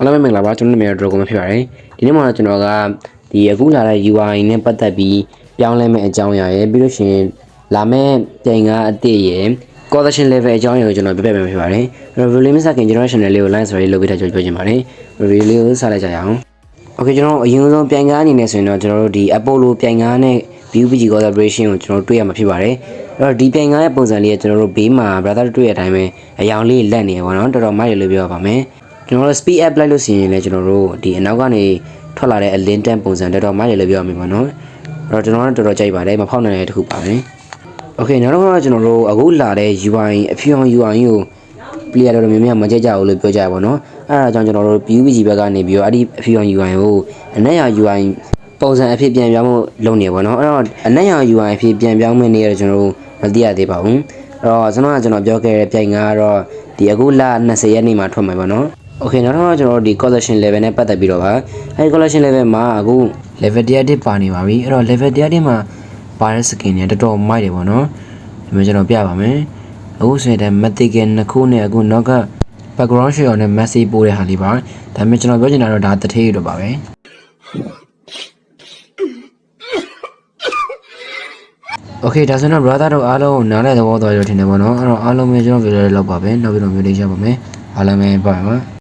အားလုံးပဲမင်္ဂလာပါကျွန်တော်နာမည်ကတော့ Dragon ဖြစ်ပါတယ်ဒီနေ့မှာကျွန်တော်ကဒီအခုလာတဲ့ UI နဲ့ပတ်သက်ပြီးပြောင်းလဲမယ့်အကြောင်းအရာရယ်ပြီးလို့ရှိရင်လာမယ့်ပြင်ကားအသစ်ရယ် collection level အကြောင်းအရာကိုကျွန်တော်ပြပြပေးမှာဖြစ်ပါတယ်အဲ့တော့ review မစခင်ကျွန်တော် channel လေးကို like ဆိုပြီးလုပ်ပေးထားကြပြောချင်ပါတယ် review လေးကိုစလိုက်ကြရအောင် Okay ကျွန်တော်အရင်ဆုံးပြင်ကားအနေနဲ့ဆိုရင်တော့ကျွန်တော်တို့ဒီ Apollo ပြင်ကားနဲ့ BUPG collaboration ကိုကျွန်တော်တွေ့ရမှာဖြစ်ပါတယ်အဲ့တော့ဒီပြင်ကားရဲ့ပုံစံလေးကကျွန်တော်တို့ဘေးမှာ brother တွေ့ရတဲ့အတိုင်းပဲအယောင်လေးလက်နေရပါတော့တော်တော်မိုက်ရလို့ပြောပါမယ်ကျွန်တော်တို့ speed up လိုက်လို့ရှိရင်လည်းကျွန်တော်တို့ဒီအနောက်ကနေထွက်လာတဲ့အလင်းတန်းပုံစံတော်တော်မိုက်ရလို့ပြောမှာပါနော်အဲ့တော့ကျွန်တော်တို့တော်တော်ကြိုက်ပါတယ်မဖောက်နိုင်တဲ့တစ်ခုပါပဲ Okay နောက်တော့ကျွန်တော်တို့အခုလာတဲ့ UI အဖြူအောင် UI ကို player တော်တော်များများမကြိုက်ကြဘူးလို့ပြောကြပါတော့အဲ့ဒါကြောင့်ကျွန်တော်တို့ PUBG ဘက်ကနေပြီးတော့အဲ့ဒီအဖြူအောင် UI ကိုအနက်ရောင် UI ပုံစံအဖြစ်ပြန်ပြောင်းဖို့လုပ်နေပါတော့အဲ့တော့အနက်ရောင် UI အဖြစ်ပြန်ပြောင်းမယ့်နေရကျွန်တော်တို့မသိရသေးပါဘူးအဲ့တော့ကျွန်တော်ပြောခဲ့တဲ့ပြိုင်ကတော့ဒီအခုလ20ရက်နေ့မှာထွက်မှာပါနော် Okay နောက်တော့ကျွန်တော်တို့ဒီ collection level နဲ့ပတ်သက်ပြီးတော့ပါအဲဒီ collection level မှာအခု level 1ပါနေပါပြီအဲ့တော့ level 1မှာပါတဲ့ skin တွေတော်တော်မိုက်တယ်ပေါ့နော်ဒီမှာကျွန်တော်ပြပါမယ်အခုဆိုရင် mythical နှစ်ခုနဲ့အခုနောက်က background shot နဲ့ message ပို့တဲ့ဟာလေးပါဒါပေမဲ့ကျွန်တော်ပြောချင်တာတော့ဒါတထေးရတော့ပါပဲ Okay ဒါဆိုတော့ brother တို့အားလုံးနားလည်သဘောတော်ရထင်တယ်ပေါ့နော်အဲ့တော့အားလုံးပဲကျွန်တော် video လေးလောက်ပါပဲနောက်ပြီးတော့မျိုးလေးရပါမယ်အားလုံးပဲပါပါ